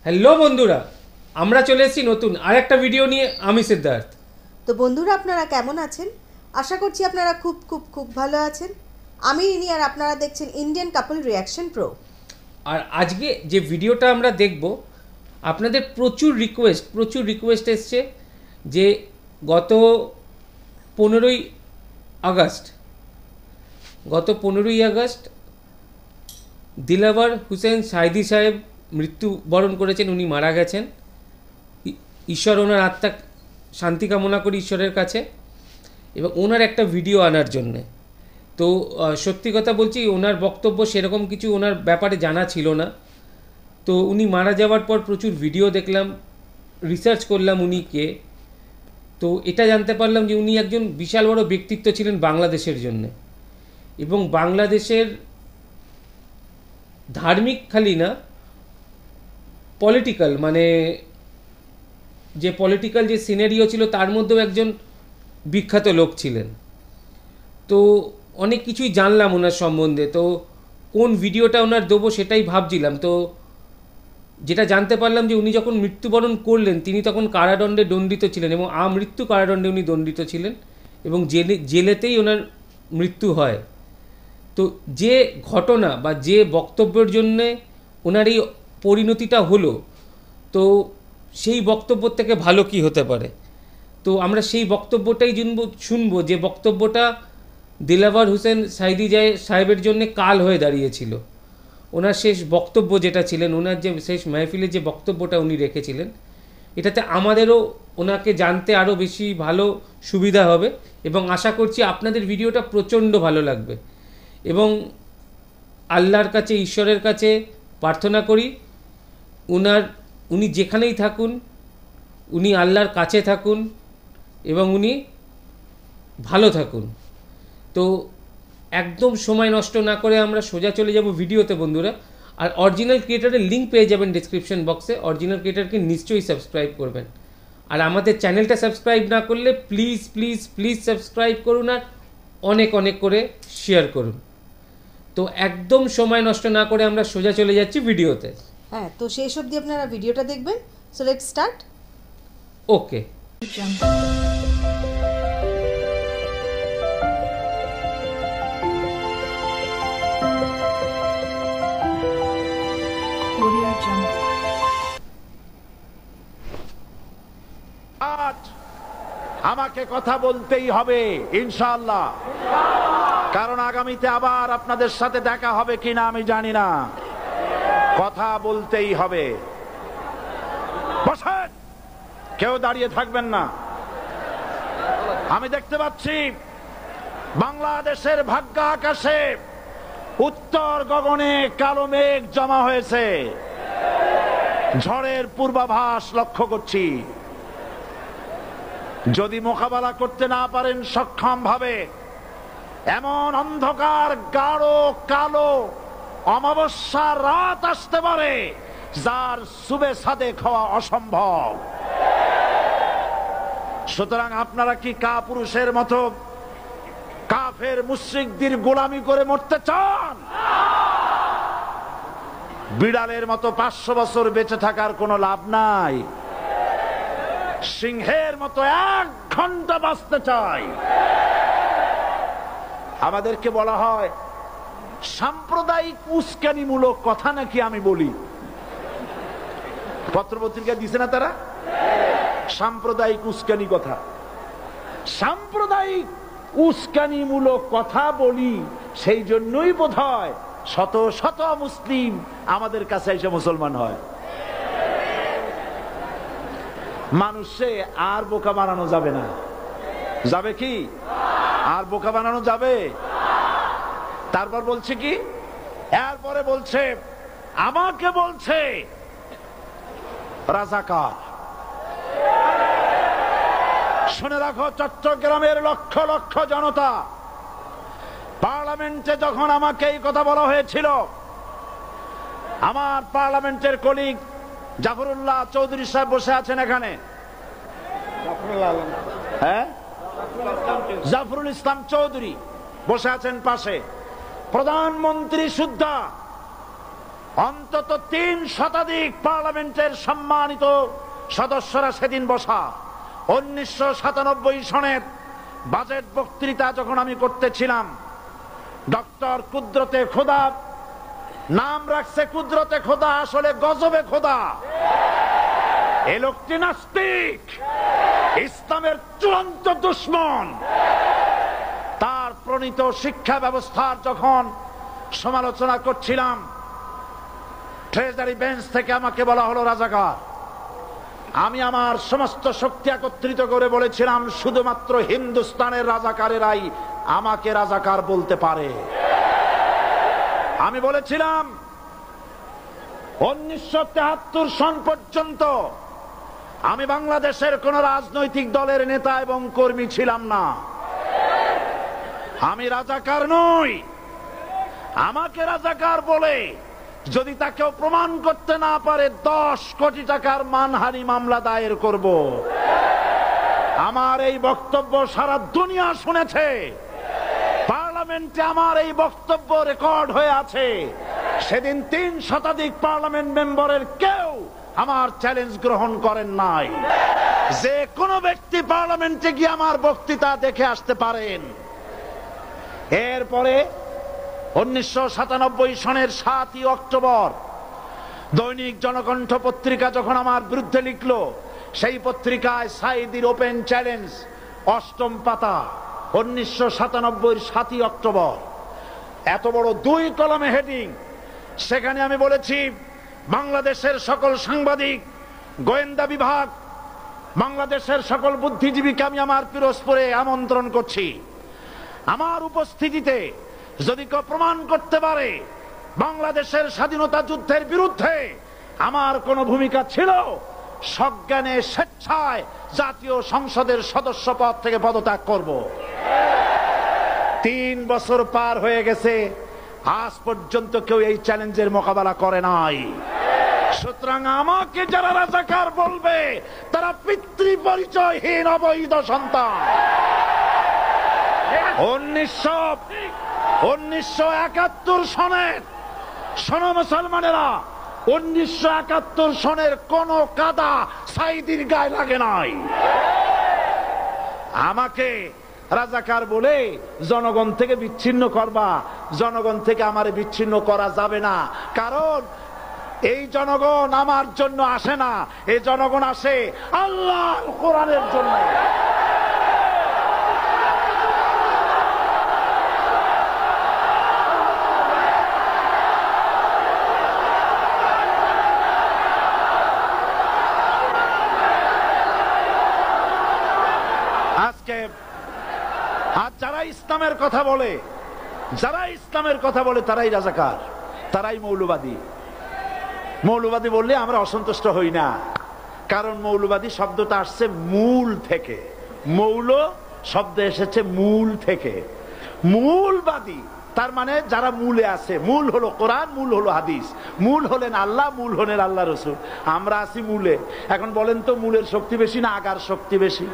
Hello বন্ধুরা, আমরা চলে এসেছি নতুন আরেকটা ভিডিও নিয়ে। আমি সিদ্ধার্থ। তো বন্ধুরা, আপনারা কেমন আছেন? আশা করছি আপনারা খুব খুব খুব ভালো আছেন। আমি রিনি, আর আপনারা দেখছেন ইন্ডিয়ান কাপল রিয়াকশন প্রো। আর আজকে যে ভিডিওটা আমরা দেখব, আপনাদের প্রচুর রিকোয়েস্ট এসছে যে গত 15ই আগস্ট দিলাওয়ার হুসেন সাইদি সাহেব মৃত্যুবরণ করেছেন। উনি মারা গেছেন। ঈশ্বর ওনার আত্মা শান্তি কামনা করি ঈশ্বরের কাছে, এবং ওনার একটা ভিডিও আনার জন্যে। তো সত্যি কথা বলছি, ওনার বক্তব্য সেরকম কিছু ওনার ব্যাপারে জানা ছিল না। তো উনি মারা যাওয়ার পর প্রচুর ভিডিও দেখলাম, রিসার্চ করলাম উনি কে। তো এটা জানতে পারলাম যে উনি একজন বিশাল বড় ব্যক্তিত্ব ছিলেন বাংলাদেশের জন্য, এবং বাংলাদেশের ধার্মিক খালি না, পলিটিক্যাল যে সিনারিও ছিল তার মধ্যেও একজন বিখ্যাত লোক ছিলেন। তো অনেক কিছুই জানলাম ওনার সম্বন্ধে। তো কোন ভিডিওটা ওনার দেবো সেটাই ভাবছিলাম। তো যেটা জানতে পারলাম যে উনি যখন মৃত্যুবরণ করলেন তিনি তখন কারাদণ্ডে দণ্ডিত ছিলেন, এবং আমৃত্যু কারাদণ্ডে উনি দণ্ডিত ছিলেন, এবং জেলেতেই ওনার মৃত্যু হয়। তো যে ঘটনা বা যে বক্তব্যের জন্যে ওনার এই পরিণতিটা হলো, তো সেই বক্তব্য থেকে ভালো কি হতে পারে। তো আমরা সেই বক্তব্যটাই শুনবো, যে বক্তব্যটা দিলাওয়ার হুসেন সাইদি সাহেবের জন্য কাল হয়ে দাঁড়িয়েছিল। ওনার শেষ বক্তব্য যেটা ছিলেন, ওনার যে শেষ মাহফিলের যে বক্তব্যটা উনি রেখেছিলেন, এটাতে আমাদেরও ওনাকে জানতে আরও বেশি ভালো সুবিধা হবে, এবং আশা করছি আপনাদের ভিডিওটা প্রচণ্ড ভালো লাগবে। এবং আল্লাহর কাছে, ঈশ্বরের কাছে প্রার্থনা করি উনি যেখানেই থাকুন, উনি আল্লাহর কাছে থাকুন এবং উনি ভালো থাকুন। তো একদম সময় নষ্ট না করে আমরা সোজা চলে যাব ভিডিওতে বন্ধুরা। আর অরিজিনাল ক্রিয়েটারের লিঙ্ক পেয়ে যাবেন ডিসক্রিপশন বক্সে। অরিজিনাল ক্রিয়েটারকে নিশ্চয়ই সাবস্ক্রাইব করবেন, আর আমাদের চ্যানেলটা সাবস্ক্রাইব না করলে প্লিজ প্লিজ প্লিজ সাবস্ক্রাইব করুন, আর অনেক অনেক করে শেয়ার করুন। তো একদম সময় নষ্ট না করে আমরা সোজা চলে যাচ্ছি ভিডিওতে। হ্যাঁ, তো শেষ অবধি আপনারা ভিডিওটা দেখবেন। So let's start. ওকে। আজ আমাকে কথা বলতেই হবে ইনশাআল্লাহ, কারণ আগামীতে আবার আপনাদের সাথে দেখা হবে কিনা আমি জানি না। কথা বলতেই হবে। বসেন, কেউ দাঁড়িয়ে থাকবেন না। আমি দেখতে পাচ্ছি বাংলাদেশের ভাগ্য আকাশে উত্তর গগনে কালো মেঘ জমা হয়েছে। ঝড়ের পূর্বাভাস লক্ষ্য করছি। যদি মোকাবেলা করতে না পারেন সক্ষম ভাবে, এমন অন্ধকার গাঢ় কালো অমাবস্যার রাত আসতে পারে যার সুবে সাদেক হওয়া অসম্ভব। সুতরাং আপনারা কি কাপুরুষের মতো কাফের মুশরিকদের গোলামি করে মরতে চান? বিড়ালের মতো 500 বছর বেঁচে থাকার কোনো লাভ নাই। সিংহের মতো 1 ঘন্টা বাঁচতে চাই। আমাদেরকে বলা হয় সাম্প্রদায়িক উস্কানিমূলক কথা নাকি আমি বলি। পত্রপত্রিকা দিছে না তারা? সাম্প্রদায়িক উস্কানি কথা, সাম্প্রদায়িক উস্কানিমূলক কথা বলি। সেই জন্যই বোধহয় শত শত মুসলিম আমাদের কাছে এসে মুসলমান হয়। মানুষে আর বোকা বানানো যাবে না। যাবে কি? আর বোকা বানানো যাবে? তারপর বলছে কি? এরপরে বলছে, আমাকে বলছে রাজাকার। শুনে রাখো চট্টগ্রামের লক্ষ লক্ষ জনতা, পার্লামেন্টে যখন আমাকে এই কথা বলা হয়েছিল, আমার পার্লামেন্টের কলিগ জাফরুল্লাহ চৌধুরী সাহেব বসে আছেন এখানে। হ্যাঁ, জাফরুল ইসলাম চৌধুরী বসে আছেন পাশে। প্রধানমন্ত্রী সুদ্ধা অন্তত 3 শতাধিক পার্লামেন্টের সম্মানিত সদস্যরা সেদিন বসা। 1997 সনের বাজেট বক্তৃতা যখন আমি করতেছিলাম, ডক্টর কুদরতে খোদা, নাম রাখছে কুদরতে খোদা, আসলে গজবে খোদা। এই লোকটি নাস্তিক, ইসলামের চূড়ান্ত দুশমন। তার প্রণীত শিক্ষা ব্যবস্থার যখন সমালোচনা করছিলাম, ট্রেজারি বেঞ্চ থেকে আমাকে বলা হলো রাজাকার। আমি আমার সমস্ত শক্তি একত্রিত করে বলেছিলাম, শুধুমাত্র হিন্দুস্তানের রাজাকারেরাই আমাকে রাজাকার বলতে পারে। আমি বলেছিলাম 1973 সন পর্যন্ত আমি বাংলাদেশের কোন রাজনৈতিক দলের নেতা এবং কর্মী ছিলাম না। আমি রাজাকার নই। আমাকে রাজাকার বলে যদি তাকেও প্রমাণ করতে না পারে 10 কোটি টাকার মানহানি মামলা দায়ের করব। আমার এই বক্তব্য সারা দুনিয়া শুনেছে। পার্লামেন্টে আমার এই বক্তব্য রেকর্ড হয়ে আছে। সেদিন 3 শতাধিক পার্লামেন্ট মেম্বারের কেউ আমার চ্যালেঞ্জ গ্রহণ করেন নাই। যে কোনো ব্যক্তি পার্লামেন্টে গিয়ে আমার বক্তৃতা দেখে আসতে পারেন। এরপরে 1997 সনের 7 অক্টোবর দৈনিক জনকণ্ঠ পত্রিকা যখন আমার বিরুদ্ধে লিখলো, সেই পত্রিকায় সাইদির ওপেন চ্যালেঞ্জ 8ম পাতা, 1997 7 অক্টোবর, এত বড় 2 কলমে হেডিং। সেখানে আমি বলেছি, বাংলাদেশের সকল সাংবাদিক, গোয়েন্দা বিভাগ, বাংলাদেশের সকল বুদ্ধিজীবীকে আমি আমার পিরোজপুরে আমন্ত্রণ করছি। আমার উপস্থিতিতে যদি কেউ প্রমাণ করতে পারে বাংলাদেশের স্বাধীনতা যুদ্ধের বিরুদ্ধে আমার কোনো ভূমিকা ছিল, সজ্ঞানে স্বেচ্ছায় জাতীয় সংসদের সদস্য পদ থেকে পদত্যাগ করব। 3 বছর পার হয়ে গেছে, আজ পর্যন্ত কেউ এই চ্যালেঞ্জের মোকাবেলা করে নাই। সুতরাং আমাকে যারা রাজাকার বলবে তারা পিতৃ পরিচয়হীন অবৈধ সন্তান। 1971 সনের, শোনো মুসলমানেরা, 1971 সনের কোন কাদা সাইদির গায়ে লাগে নাই। আমাকে রাজাকার বলে জনগণ থেকে বিচ্ছিন্ন করবা। জনগণ থেকে আমারে বিচ্ছিন্ন করা যাবে না, কারণ এই জনগণ আমার জন্য আসে না, এই জনগণ আসে আল্লাহ কোরআনের জন্য। আজকে আর যারা ইসলামের কথা বলে, তারাই রাজাকার, তারাই মৌলবাদী। মৌলবাদী বললে আমরা অসন্তুষ্ট হই না, কারণ মৌলবাদী শব্দটা আসছে মূল থেকে। মৌল শব্দ এসেছে মূল থেকে। মূলবাদী তার মানে যারা মূলে আছে। মূল হলো কোরআন, মূল হলো হাদিস, মূল হলেন আল্লাহ, মূল হলেন আল্লাহ রসুল। আমরা আছি মূলে। এখন বলেন তো, মূলের শক্তি বেশি না আগার শক্তি বেশি?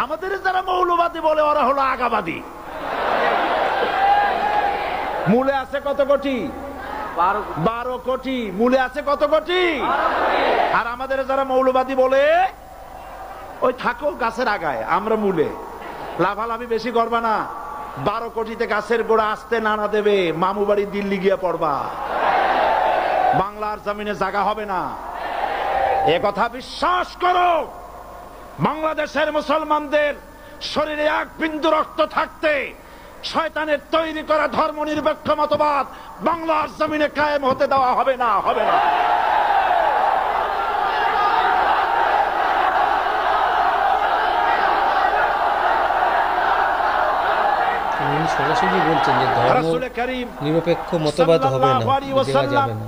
আমাদের যারা মৌলবাদী বলে ওরা হলো আগাবাদী। মূলে আছে কত কোটি? 12 কোটি। মূলে আছে কত কোটি? আর আমাদের যারা মৌলবাদী বলে, ওই থাকো গাছের আগায়, আমরা মূলে। লাভালাভি বেশি করবা না, 12 কোটিতে গাছের গোড়া আসতে নানা দেবে, মামু বাড়ি দিল্লি গিয়ে পড়বা, বাংলার জমিনে জায়গা হবে না। এ কথা বিশ্বাস করো। বাংলাদেশের মুসলমানদের শরীরে 1 বিন্দু রক্ত থাকতে শয়তানের তৈরি করা ধর্ম নিরপেক্ষ মতবাদ বাংলার জমিনে কায়েম হতে দেওয়া হবে না, হবে না। সরাসরি বলছেন যে ধর্ম নিরপেক্ষ মতবাদ হবে না, দেওয়া যাবে না।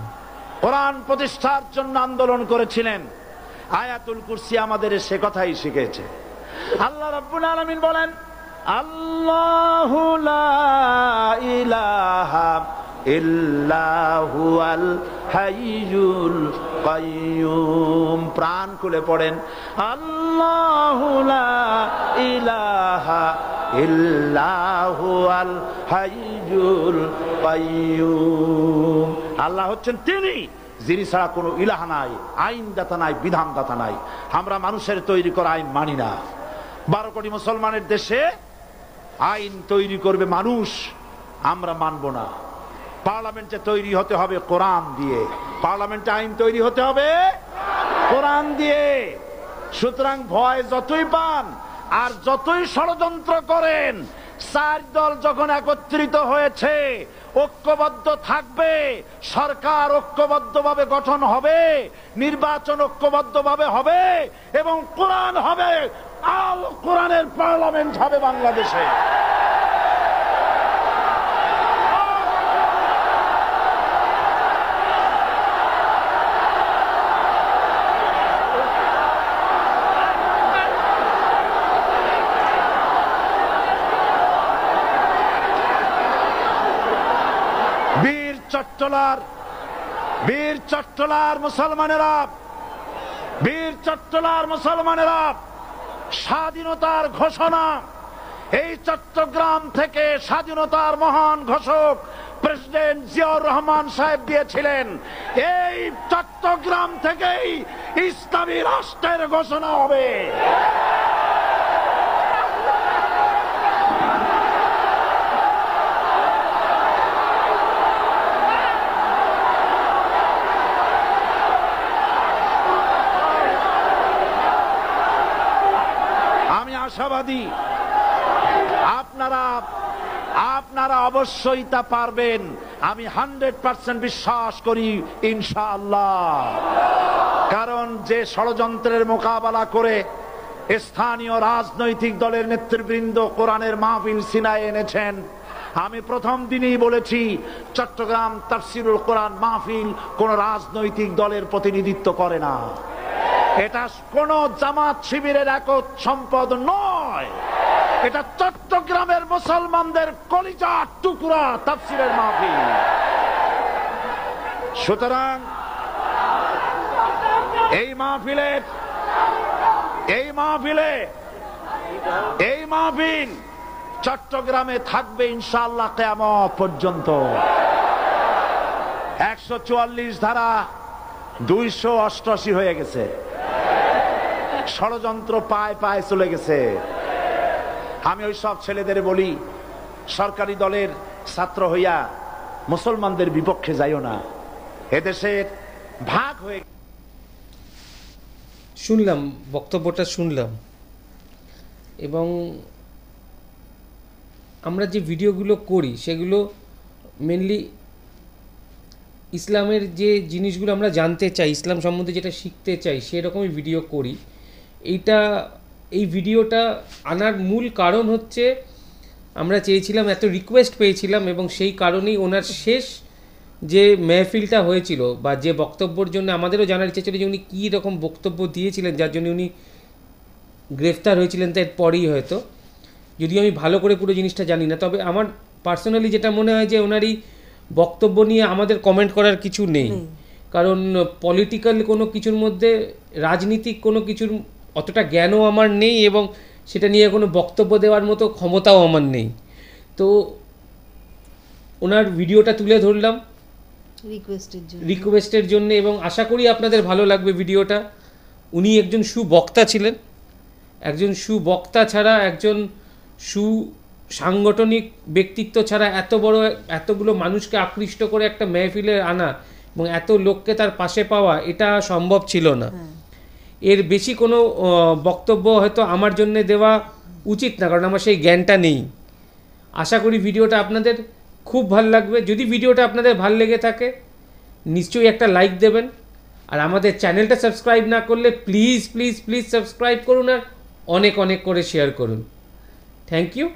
কোরআন প্রতিষ্ঠার জন্য আন্দোলন করেছিলেন। আয়াতুল কুরসি আমাদের সে কথাই শিখেছে। আল্লাহ রাব্বুল আলামিন বলেন, আল্লাহু লা ইলাহা ইল্লাহু আল হাইয়ুল কাইয়ুম। প্রাণ খুলে পড়েন, আল্লাহু লা ইলাহা ইল্লাহু আল হাইয়ুল কাইয়ুম। আল্লাহ হচ্ছেন তিনি যিনি ছাড়া কোনো ইলাহ নাই, আইনদাতা নাই, বিধানদাতা নাই। আমরা মানুষের তৈরি করা আইন মানি না। 12 কোটি মুসলমানের দেশে আইন তৈরি করবে মানুষ, আমরা মানব না। পার্লামেন্টে তৈরি হতে হবে কোরআন দিয়ে, পার্লামেন্টে আইন তৈরি হতে হবে কোরআন দিয়ে। সুতরাং ভয় যতই পান আর যতই ষড়যন্ত্র করেন, 4 দল যখন একত্রিত হয়েছে, ঐক্যবদ্ধ থাকবে, সরকার ঐক্যবদ্ধভাবে গঠন হবে, নির্বাচন ঐক্যবদ্ধভাবে হবে এবং কোরআন হবে, আল কোরআনের পার্লামেন্ট হবে বাংলাদেশে। বীর চট্টলার মুসলমানেরা, বীর চট্টলার মুসলমানেরা স্বাধীনতার ঘোষণা এই চট্টগ্রাম থেকে স্বাধীনতার মহান ঘোষক প্রেসিডেন্ট জিয়াউর রহমান সাহেব দিয়েছিলেন। এই চট্টগ্রাম থেকেই ইসলামী রাষ্ট্রের ঘোষণা হবে। আশাবাদী আপনারা অবশ্যই তা পারবেন। আমি 100% বিশ্বাস করি ইনশাআল্লাহ। কারণ যে ষড়যন্ত্রের মোকাবেলা করে স্থানীয় রাজনৈতিক দলের নেতৃবৃন্দ কোরআনের মাহফিল সিনায় এনেছেন, আমি প্রথম দিনেই বলেছি চট্টগ্রাম তাফসিরুল কোরআন মাহফিল কোন রাজনৈতিক দলের প্রতিনিধিত্ব করে না। এটা কোন জামাত শিবিরের একক সম্পদ নয়, এটা চট্টগ্রামের মুসলমানদের কলিজার টুকরা তাফসিরের মাহফিল। সুতরাং এই মাহফিল চট্টগ্রামে থাকবে ইনশাআল্লাহ কিয়ামত পর্যন্ত। 144 ধারা 288 হয়ে গেছে, ষড়যন্ত্র পায় পায় চলে গেছে। আমি ওই সব ছেলেদের বলি, সরকারি দলের ছাত্র হইয়া মুসলমানদের বিপক্ষে যাইও না, এদেশের ভাগ হয়ে। শুনলাম, বক্তব্যটা শুনলাম, এবং আমরা যে ভিডিওগুলো করি সেগুলো মেনলি ইসলামের যে জিনিসগুলো আমরা জানতে চাই, ইসলাম সম্বন্ধে যেটা শিখতে চাই, সেরকমই ভিডিও করি। এই ভিডিওটা আনার মূল কারণ হচ্ছে আমরা চেয়েছিলাম, এত রিকোয়েস্ট পেয়েছিলাম, এবং সেই কারণেই ওনার শেষ যে মেহফিলটা হয়েছিল বা যে বক্তব্যর জন্য আমাদেরও জানার ইচ্ছে ছিল যে উনি কী রকম বক্তব্য দিয়েছিলেন, যার জন্য উনি গ্রেফতার হয়েছিলেন তার পরেই হয়তো, যদিও আমি ভালো করে পুরো জিনিসটা জানি না। তবে আমার পার্সোনালি যেটা মনে হয় যে ওনার এই বক্তব্য নিয়ে আমাদের কমেন্ট করার কিছু নেই, কারণ পলিটিক্যাল কোনো কিছুর মধ্যে, রাজনীতিক কোনো কিছুর অতটা জ্ঞানও আমার নেই, এবং সেটা নিয়ে কোনো বক্তব্য দেওয়ার মতো ক্ষমতাও আমার নেই। তো ওনার ভিডিওটা তুলে ধরলাম রিকোয়েস্টের জন্য, এবং আশা করি আপনাদের ভালো লাগবে ভিডিওটা। উনি একজন সুবক্তা ছিলেন, একজন সুবক্তা ছাড়া, একজন সুসাংগঠনিক ব্যক্তিত্ব ছাড়া এতগুলো মানুষকে আকৃষ্ট করে একটা মেহফিলে আনা এবং এত লোককে তার পাশে পাওয়া, এটা সম্ভব ছিল না। এর বেশি কোনো বক্তব্য হয়তো আমার জন্য দেওয়া উচিত না, কারণ আমার সেই জ্ঞানটা নেই। আশা করি ভিডিওটা আপনাদের খুব ভালো লাগবে। যদি ভিডিওটা আপনাদের ভালো লেগে থাকে নিশ্চয়ই একটা লাইক দেবেন, আর আমাদের চ্যানেলটা সাবস্ক্রাইব না করলে প্লিজ প্লিজ প্লিজ সাবস্ক্রাইব করুন, আর অনেক অনেক করে শেয়ার করুন। Thank you.